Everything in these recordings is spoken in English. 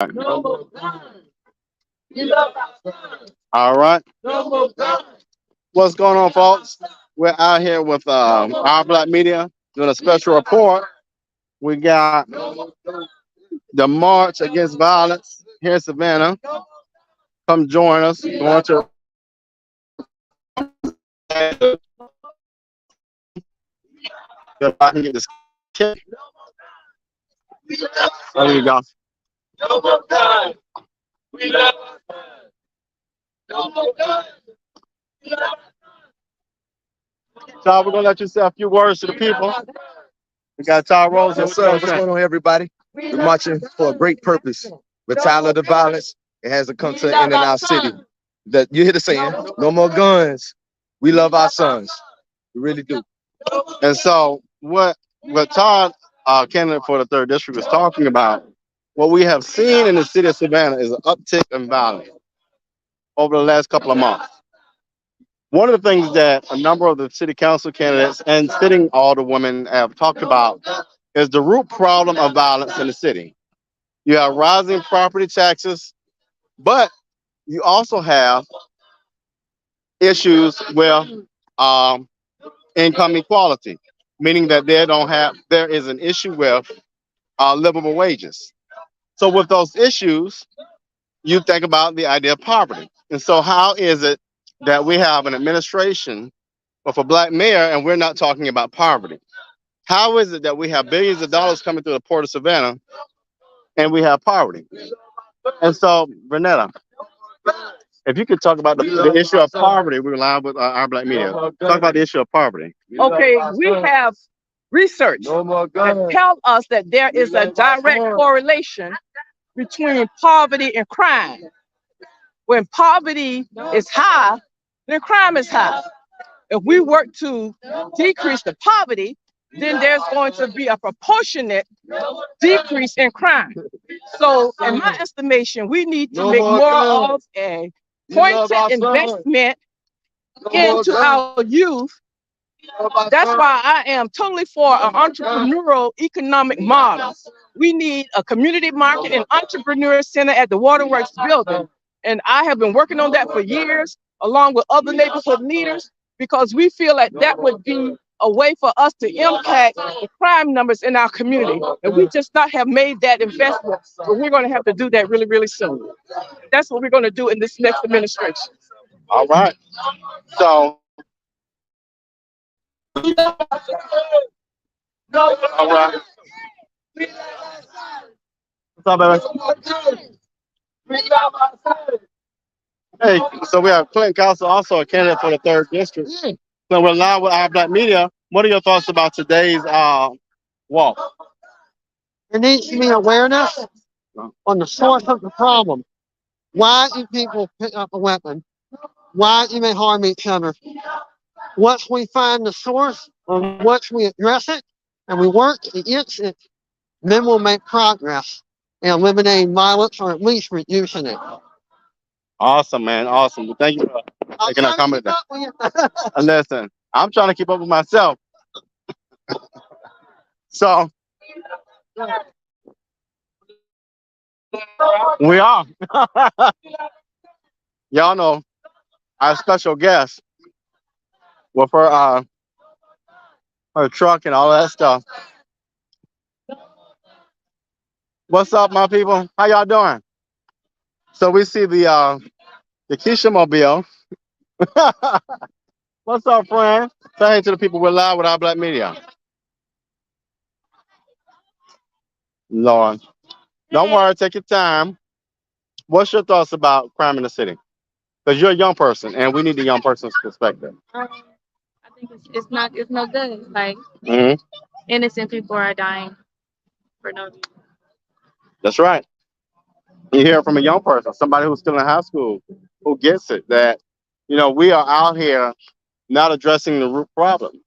No more guns. We love our sons. All right. No more guns. What's going on, folks? We're out here with our Black Media doing a special report. We got the March Against Violence here in Savannah. Come join us. Going to if I can get this kick. There you go. No more guns. We love our sons. No more guns. We love our sons. So we're gonna let you say a few words to the people. We got Ty Rose. Yes, sir. What's going on, everybody? We're marching for a great purpose. We're tired of the violence. It hasn't come to an end in our city. That you hear the saying, no more guns. We love our sons. We really do. And so what Todd, candidate for the third district, was talking about, what we have seen in the city of Savannah is an uptick in violence over the last couple of months. One of the things that a number of the city council candidates and sitting alderwomen have talked about is the root problem of violence in the city. You have rising property taxes, but you also have issues with income equality, meaning that there is an issue with livable wages. So with those issues, you think about the idea of poverty. And so how is it that we have an administration with a black mayor and we're not talking about poverty? How is it that we have billions of dollars coming through the port of Savannah and we have poverty? And so, Renetta, if you could talk about the issue of poverty, we're live with our Black Media. Talk about the issue of poverty. Okay, we have research that tell us that there is a direct correlation between poverty and crime. When poverty is high, then crime is high. If we work to decrease the poverty, then there's going to be a proportionate decrease in crime. So in my estimation, we need to make more of a pointed investment into our youth. That's why I am totally for an entrepreneurial economic model. We need a community market and entrepreneur center at the Waterworks building. And I have been working on that for years, along with other neighborhood leaders, because we feel like that would be a way for us to impact the crime numbers in our community. And we just not have made that investment, but we're going to have to do that really, really soon. That's what we're going to do in this next administration. All right. So, all right. What's up, baby? Hey, so we have Clinton Council, also a candidate for the third district. So we're live with our Black Media. What are your thoughts about today's walk? There needs to be awareness on the source of the problem. Why do people pick up a weapon? Why do they harm each other? Once we find the source, or once we address it, and we work against it, then we'll make progress in eliminating violence or at least reducing it. Awesome, man. Awesome. Well, thank you for making a comment there. And listen, I'm trying to keep up with myself. So, we are. Y'all know our special guest with her truck and all that stuff. What's up, my people? How y'all doing? So we see the Keisha Mobile. What's up, friend? Say hey to the people. We're live with our Black Media. Lord, don't worry. Take your time. What's your thoughts about crime in the city? Because you're a young person, and we need the young person's perspective. I think it's no good. Like hmm innocent people are dying for no reason. That's right. You hear it from a young person, somebody who's still in high school, who gets it, that, we are out here not addressing the root problem,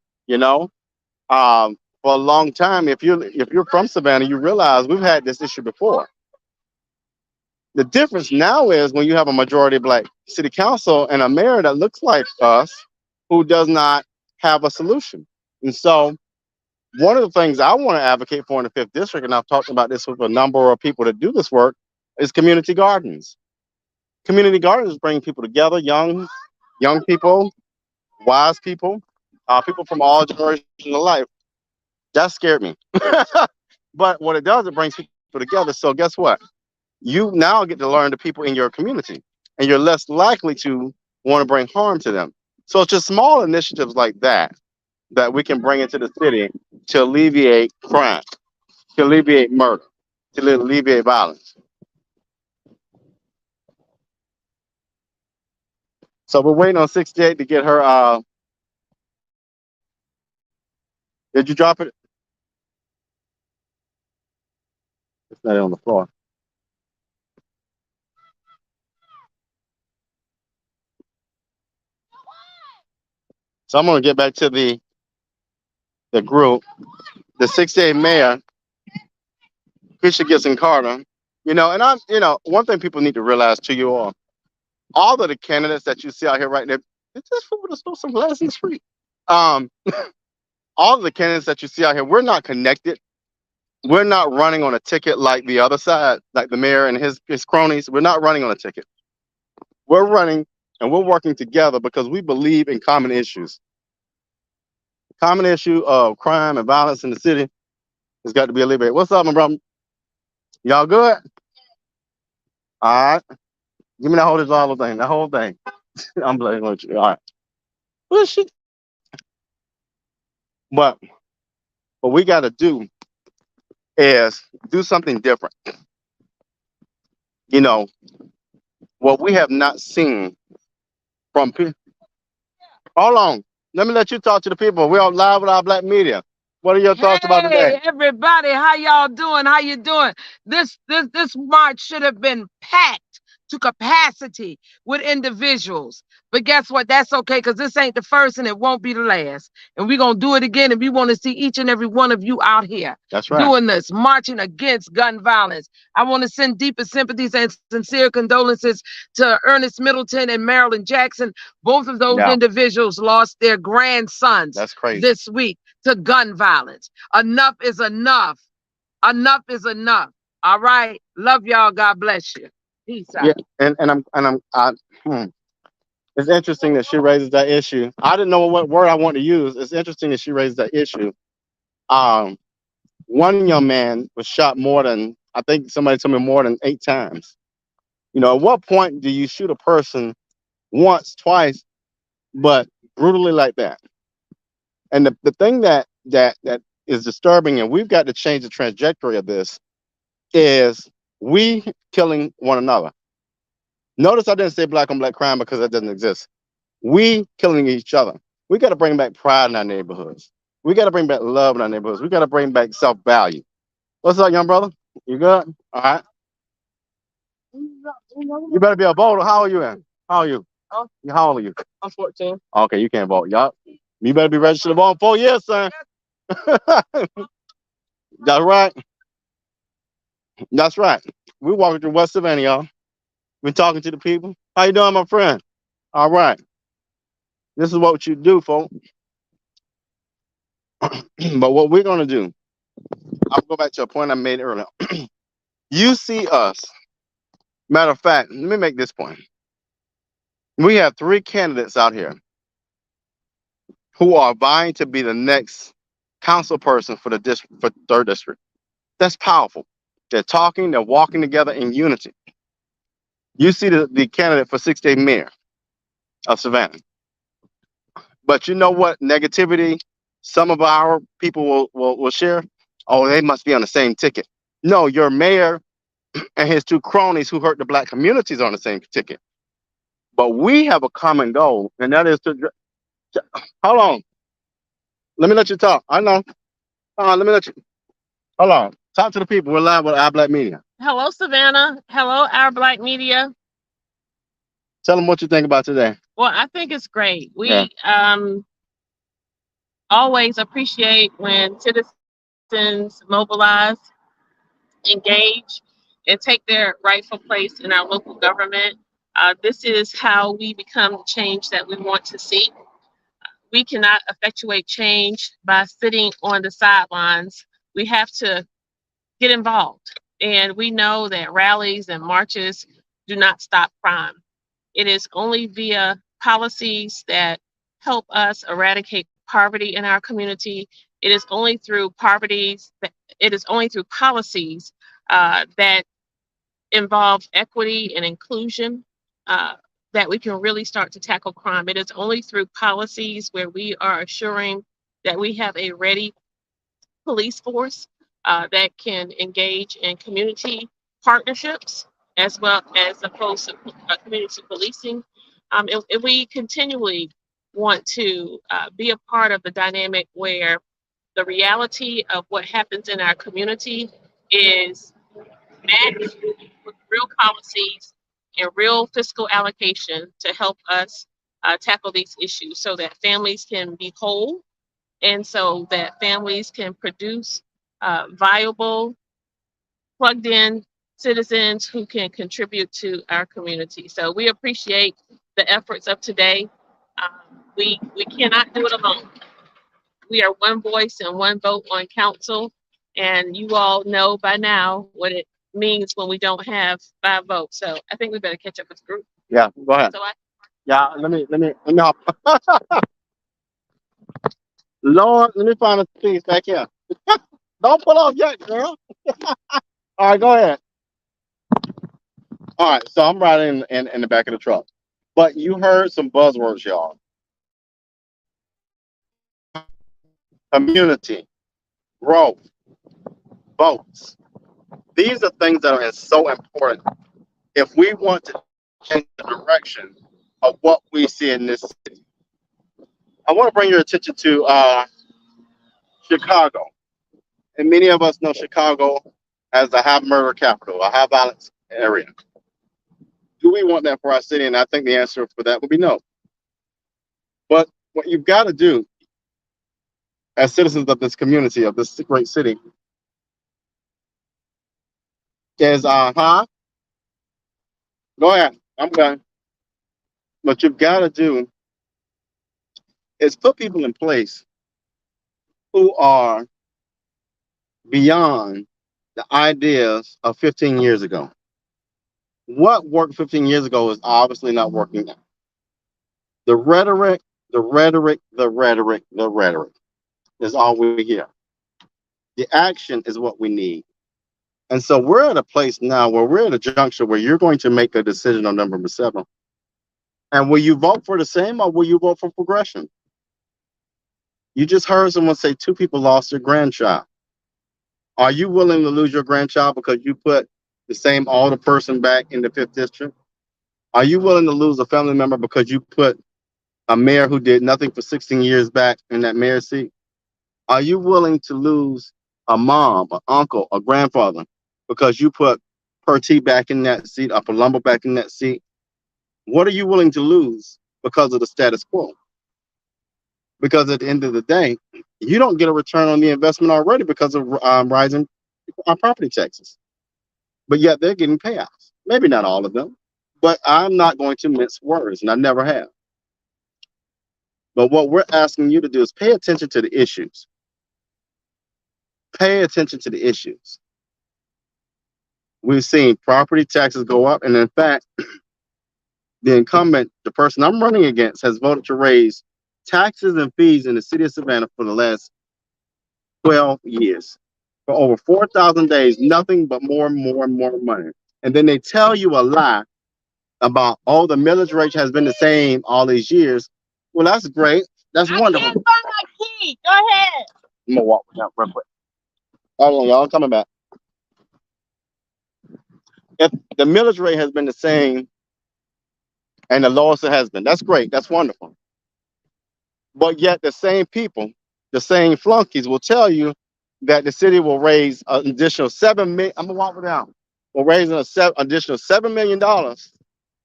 For a long time, if you're from Savannah, you realize we've had this issue before. The difference now is when you have a majority Black city council and a mayor that looks like us, who does not have a solution. And so one of the things I want to advocate for in the 5th district, and I've talked about this with a number of people that do this work, is community gardens. Community gardens bring people together, young people, wise people, people from all generations of life. That scared me. But what it does, it brings people together. So guess what? You now get to learn the people in your community, and you're less likely to want to bring harm to them. So it's just small initiatives like that that we can bring into the city to alleviate crime, to alleviate murder, to alleviate violence. So we're waiting on 68 to get her. Did you drop it? It's not on the floor. So I'm gonna get back to the group. The 68 mayor, Keisha Gibson Carter. And one thing people need to realize to you all of the candidates that you see out here right now, it's just for to throw some glass in the street. Um, all of the candidates that you see out here, we're not connected. We're not running on a ticket like the other side, like the mayor and his cronies. We're not running on a ticket. We're running and we're working together because we believe in common issues. Common issue of crime and violence in the city has got to be alleviated. What's up, my brother? Y'all good? All right. Give me that whole thing. That whole thing. I'm blaming with you. All right. Well, shit. But what we got to do is do something different. What we have not seen from people. Hold on. Let me let you talk to the people. We're on live with our black media. What are your thoughts about today? Hey, everybody, how y'all doing? How you doing? This march should have been packed to capacity with individuals. But guess what? That's okay, because this ain't the first and it won't be the last. And we're going to do it again. And we want to see each and every one of you out here That's right. doing this, marching against gun violence. I want to send deepest sympathies and sincere condolences to Ernest Middleton and Marilyn Jackson. Both of those individuals lost their grandsons this week to gun violence. Enough is enough. Enough is enough. All right. Love y'all. God bless you. Peace out. Yeah, it's interesting that she raises that issue. I didn't know what word I want to use. It's interesting that she raises that issue. One young man was shot I think somebody told me more than 8 times. At what point do you shoot a person once, twice, but brutally like that? And the thing that is disturbing, and we've got to change the trajectory of this, is we killing one another. Notice I didn't say black on black crime because that doesn't exist. We killing each other. We got to bring back pride in our neighborhoods. We got to bring back love in our neighborhoods. We got to bring back self-value. What's up, young brother? You good? All right. You better be a voter. How old are you in? How old are you? Oh. How old are you? I'm 14. Okay, you can't vote. Y'all. You better be registered to vote in 4 years, son. That's right. That's right. We're walking through West Savannah, y'all. We're talking to the people. How you doing, my friend? All right. This is what you do, folks. But what we're going to do, I'll go back to a point I made earlier. You see us. Matter of fact, let me make this point. We have 3 candidates out here who are vying to be the next council person for the district, for 3rd district. That's powerful. They're talking, they're walking together in unity. You see the candidate for 68 mayor of Savannah. But you know what negativity some of our people will share? Oh, they must be on the same ticket. No, your mayor and his 2 cronies who hurt the black communities are on the same ticket. But we have a common goal, and that is to hold on. Let me let you talk. I know. Let me let you. Hold on. Talk to the people. We're live with Our Black Media. Hello, Savannah. Hello, Our Black Media. Tell them what you think about today. Well, I think it's great. We always appreciate when citizens mobilize, engage, and take their rightful place in our local government. This is how we become the change that we want to see. We cannot effectuate change by sitting on the sidelines. We have to get involved. And we know that rallies and marches do not stop crime. It is only via policies that help us eradicate poverty in our community. It is only through it is only through policies that involve equity and inclusion uh, that we can really start to tackle crime. It is only through policies where we are assuring that we have a ready police force that can engage in community partnerships as well as opposed to community policing. If we continually want to be a part of the dynamic where the reality of what happens in our community is matched with real policies and real fiscal allocation to help us tackle these issues so that families can be whole and so that families can produce viable, plugged in citizens who can contribute to our community. So we appreciate the efforts of today. We cannot do it alone. We are one voice and one vote on council, and you all know by now what it means when we don't have 5 votes. So I think we better catch up with the group. Yeah, go ahead. So Yeah, let me hop. Lord, let me find a piece back here. Don't pull off yet, girl. All right, go ahead. All right, so I'm riding in the back of the truck. But you heard some buzzwords, y'all. Community, growth, votes. These are things that are so important if we want to change the direction of what we see in this city. I want to bring your attention to Chicago. And many of us know Chicago as a high murder capital, a high violence area. Do we want that for our city? And I think the answer for that would be no. But what you've got to do as citizens of this community, of this great city, is go ahead. I'm done. What you've got to do is put people in place who are beyond the ideas of 15 years ago. What worked 15 years ago is obviously not working now. The rhetoric, the rhetoric, the rhetoric, the rhetoric is all we hear. The action is what we need. And so we're at a place now where we're at a juncture where you're going to make a decision on number 7. And will you vote for the same or will you vote for progression? You just heard someone say 2 people lost their grandchild. Are you willing to lose your grandchild because you put the same older person back in the 5th district? Are you willing to lose a family member because you put a mayor who did nothing for 16 years back in that mayor seat? Are you willing to lose a mom, an uncle, a grandfather because you put Perty back in that seat, or Palumbo back in that seat? What are you willing to lose because of the status quo? Because at the end of the day, you don't get a return on the investment already because of rising property taxes. But yet they're getting payouts. Maybe not all of them, but I'm not going to mince words, and I never have. But what we're asking you to do is pay attention to the issues. Pay attention to the issues. We've seen property taxes go up, and in fact, the incumbent, the person I'm running against, has voted to raise taxes and fees in the city of Savannah for the last 12 years. For over 4,000 days, nothing but more and more and more money. And then they tell you a lie about, oh, the millage rate has been the same all these years. Well, that's great. That's wonderful. I can't find my key. Go ahead. I'm gonna walk with real quick. All right, y'all coming back. If the millage rate has been the same and the lowest it has been, that's great. That's wonderful. But yet the same people, the same flunkies will tell you that the city will raise an additional 7 million. I'm gonna walk it down. Will raise an additional $7 million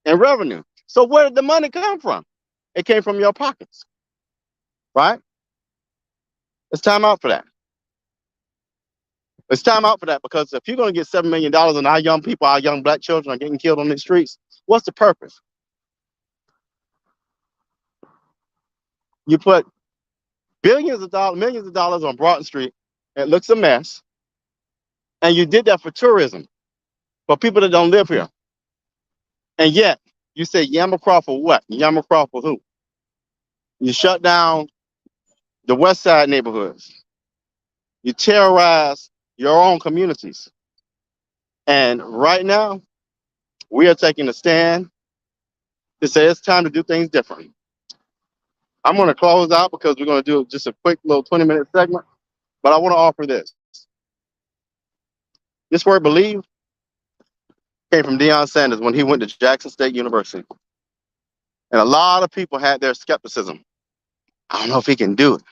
in revenue. So where did the money come from? It came from your pockets, right? It's time out for that. It's time out for that, because if you're going to get $7 million and our young people, our young black children are getting killed on the streets, what's the purpose? You put billions of dollars, millions of dollars on Broughton Street. It looks a mess. And you did that for tourism, for people that don't live here. And yet, you say Yamacraft for what? Yamacraft for who? You shut down the West Side neighborhoods. You terrorize your own communities. And right now, we are taking a stand to say it's time to do things differently. I'm going to close out because we're going to do just a quick little 20-minute segment. But I want to offer this. This word believe came from Deion Sanders when he went to Jackson State University. And a lot of people had their skepticism. I don't know if he can do it.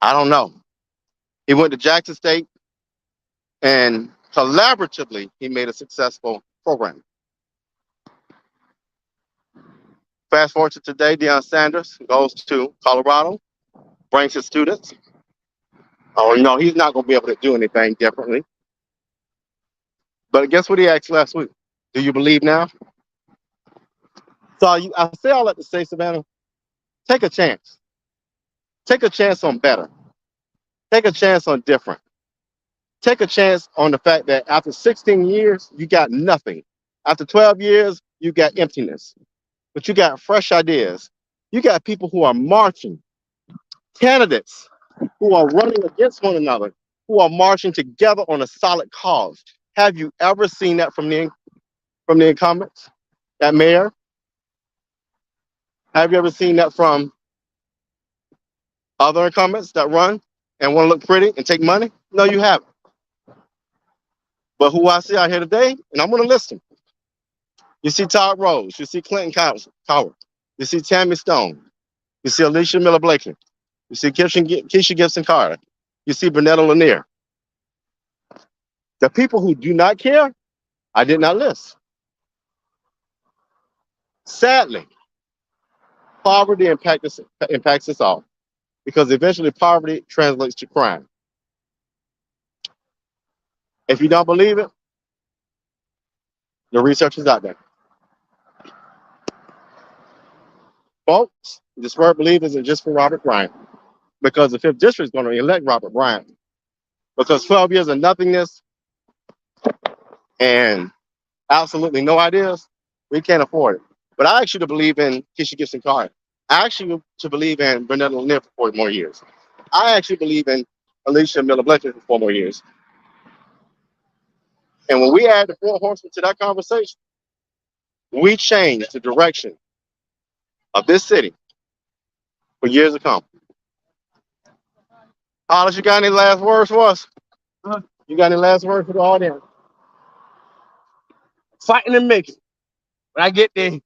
I don't know. He went to Jackson State and collaboratively he made a successful program. Fast forward to today, Deion Sanders goes to Colorado, brings his students. Oh, no, he's not going to be able to do anything differently. But guess what he asked last week? Do you believe now? So I say all that to say, Savannah, take a chance. Take a chance on better. Take a chance on different. Take a chance on the fact that after 16 years, you got nothing. After 12 years, you got emptiness. But you got fresh ideas. You got people who are marching, candidates who are running against one another, who are marching together on a solid cause. Have you ever seen that from the incumbents, that mayor? Have you ever seen that from other incumbents that run and want to look pretty and take money? No, you haven't. But who I see out here today, and I'm going to list them. You see Todd Rose. You see Clinton Coward. You see Tammy Stone. You see Alicia Miller Blakely. You see Keisha Gibson Carter. You see Bernetta Lanier. The people who do not care, I did not list. Sadly, poverty impacts us all because eventually poverty translates to crime. If you don't believe it, the research is out there. Folks, this word believe isn't just for Robert Bryant because the 5th District is going to elect Robert Bryant because 12 years of nothingness and absolutely no ideas, we can't afford it. But I actually believe in Keisha Gibson Carter. I actually to believe in Bernetta Lanier for 4 more years. I actually believe in Alicia Miller Blakely for 4 more years. And when we add the 4 horsemen to that conversation, we change the direction of this city for years to come. Hollis, you got any last words for us? You got any last words for the audience? Fighting and making. When I get there,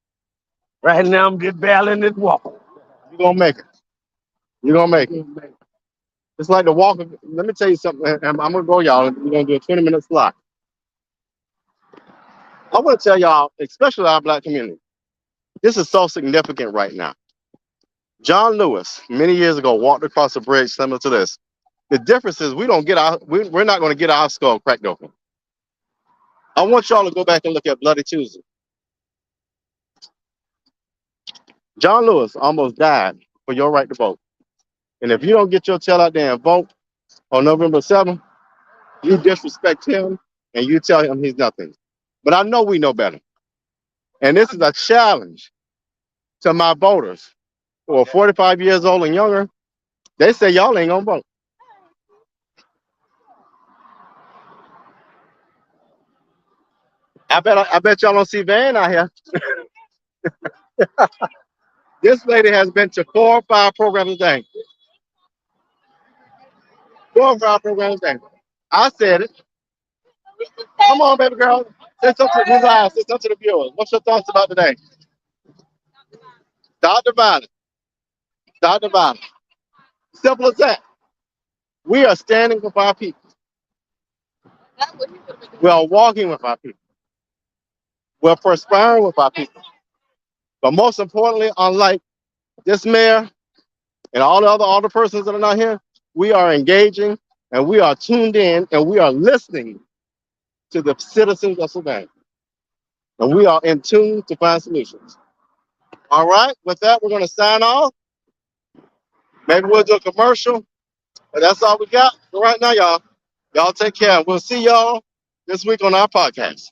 right now I'm just battling this walk. You're going to make it. You're going to make it. It's like the walk of, let me tell you something. I'm going to go, y'all. We're going to do a 20-minute slot. I want to tell y'all, especially our Black community, this is so significant right now. John Lewis, many years ago, walked across a bridge similar to this. The difference is we're not going to get our skull cracked open. I want y'all to go back and look at Bloody Tuesday. John Lewis almost died for your right to vote. And if you don't get your tail out there and vote on November 7th, you disrespect him and you tell him he's nothing. But I know we know better. And this is a challenge to my voters who are 45 years old and younger. They say y'all ain't gonna vote. I bet y'all don't see Van out here. This lady has been to 4 or 5 programs a day. 4 or 5 programs a day. I said it. Come on, baby girl. Say something to these eyes. Say something to the viewers. What's your thoughts about today? Dr. Violence. Dr. Violence. Simple as that. We are standing with our people. We are walking with our people. We're perspiring with our people. But most importantly, unlike this mayor and all the other alder persons that are not here, we are engaging and we are tuned in and we are listening to the citizens of Savannah. And we are in tune to find solutions. All right, with that, we're going to sign off. Maybe we'll do a commercial, but that's all we got for right now, y'all. Y'all take care. We'll see y'all this week on our podcast.